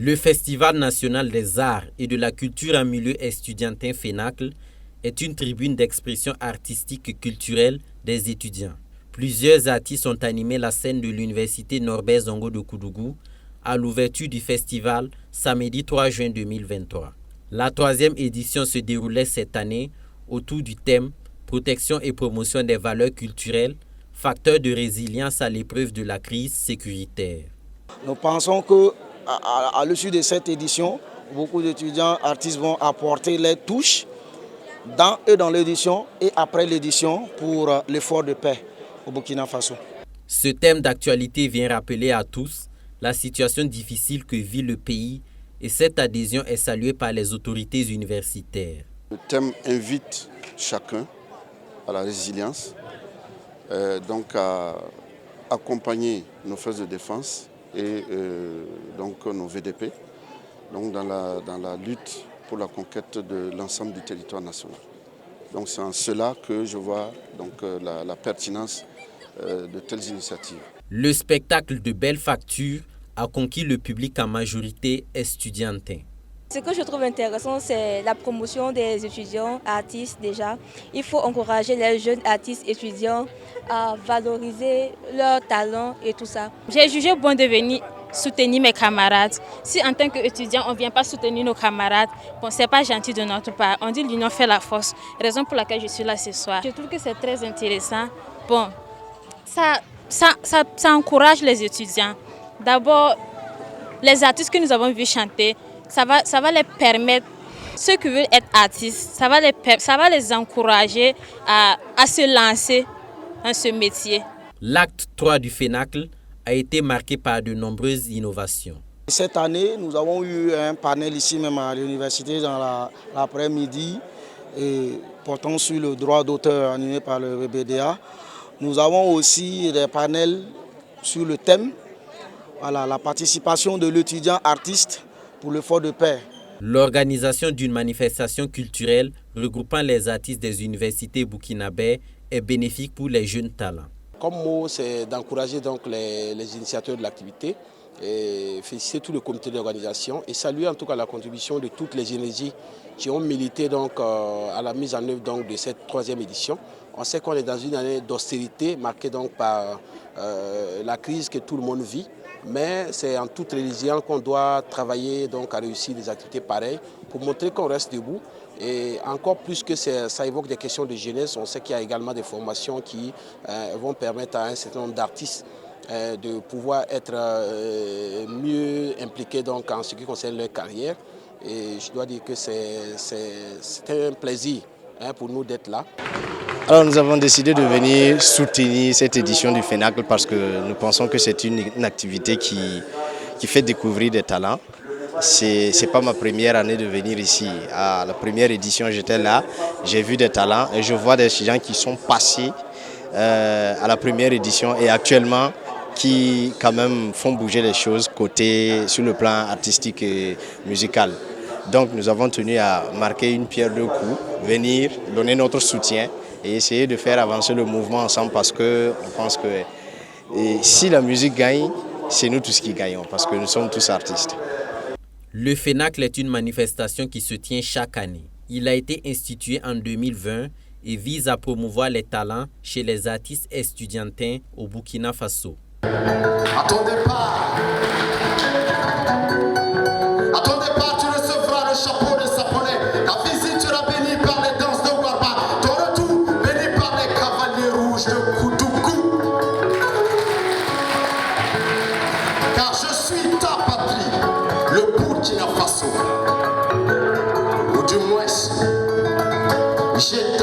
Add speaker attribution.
Speaker 1: Le Festival national des arts et de la culture en milieu estudiantin FENACL est une tribune d'expression artistique et culturelle des étudiants. Plusieurs artistes ont animé la scène de l'université Norbert Zongo de Koudougou à l'ouverture du festival samedi 3 juin 2023. La troisième édition se déroulait cette année autour du thème « Protection et promotion des valeurs culturelles, facteurs de résilience à l'épreuve de la crise sécuritaire ».
Speaker 2: Nous pensons qu'à l'issue de cette édition, beaucoup d'étudiants artistes vont apporter les touches dans l'édition et après l'édition pour l'effort de paix au Burkina Faso.
Speaker 1: Ce thème d'actualité vient rappeler à tous la situation difficile que vit le pays et cette adhésion est saluée par les autorités universitaires.
Speaker 3: Le thème invite chacun à la résilience, donc à accompagner nos forces de défense et donc nos VDP donc dans la lutte pour la conquête de l'ensemble du territoire national. Donc c'est en cela que je vois donc, la pertinence de telles initiatives.
Speaker 1: Le spectacle de belle facture a conquis le public en majorité estudiantin.
Speaker 4: Ce que je trouve intéressant, c'est la promotion des étudiants artistes déjà. Il faut encourager les jeunes artistes étudiants à valoriser leurs talents et tout ça.
Speaker 5: J'ai jugé bon de venir soutenir mes camarades. Si en tant qu'étudiant, on ne vient pas soutenir nos camarades, bon, ce n'est pas gentil de notre part. On dit l'union fait la force, raison pour laquelle je suis là ce soir. Je trouve que c'est très intéressant. Bon, ça encourage les étudiants. D'abord, les artistes que nous avons vus chanter, ça va les permettre, ceux qui veulent être artistes, ça va les encourager à se lancer dans ce métier. L'acte
Speaker 1: 3 du FENACL a été marqué par de nombreuses innovations.
Speaker 2: Cette année, nous avons eu un panel ici même à l'université dans l'après-midi portant sur le droit d'auteur animé par le BBDA. Nous avons aussi des panels sur le thème, la participation de l'étudiant artiste pour l'effort de paix.
Speaker 1: L'organisation d'une manifestation culturelle regroupant les artistes des universités burkinabè est bénéfique pour les jeunes talents.
Speaker 6: Comme mot, c'est d'encourager donc les initiateurs de l'activité, féliciter tout le comité d'organisation et saluer en tout cas la contribution de toutes les énergies qui ont milité donc, à la mise en œuvre donc, de cette troisième édition. On sait qu'on est dans une année d'austérité marquée donc, par la crise que tout le monde vit. Mais c'est en toute religion qu'on doit travailler donc, à réussir des activités pareilles pour montrer qu'on reste debout. Et encore plus que ça évoque des questions de jeunesse, on sait qu'il y a également des formations qui vont permettre à un certain nombre d'artistes de pouvoir être mieux impliqués donc, en ce qui concerne leur carrière. Et je dois dire que c'est un plaisir pour nous d'être là.
Speaker 7: Alors nous avons décidé de venir soutenir cette édition du FENACL parce que nous pensons que c'est une activité qui fait découvrir des talents. Ce n'est pas ma première année de venir ici. À la première édition, j'étais là, j'ai vu des talents et je vois des gens qui sont passés à la première édition et actuellement qui quand même font bouger les choses sur le plan artistique et musical. Donc nous avons tenu à marquer une pierre deux coups, venir donner notre soutien et essayer de faire avancer le mouvement ensemble parce que je pense que si la musique gagne, c'est nous tous qui gagnons parce que nous sommes tous artistes.
Speaker 1: Le FENACL est une manifestation qui se tient chaque année. Il a été institué en 2020 et vise à promouvoir les talents chez les artistes estudiantins au Burkina Faso.
Speaker 8: Attendez pas, tu recevras le chapeau de Saponais. Ta visite sera bénie par les danses de Ouarba. Ton retour béni par les cavaliers rouges de Koudougou. Car je suis ta patrie, le Burkina Faso. Ou du moins, j'ai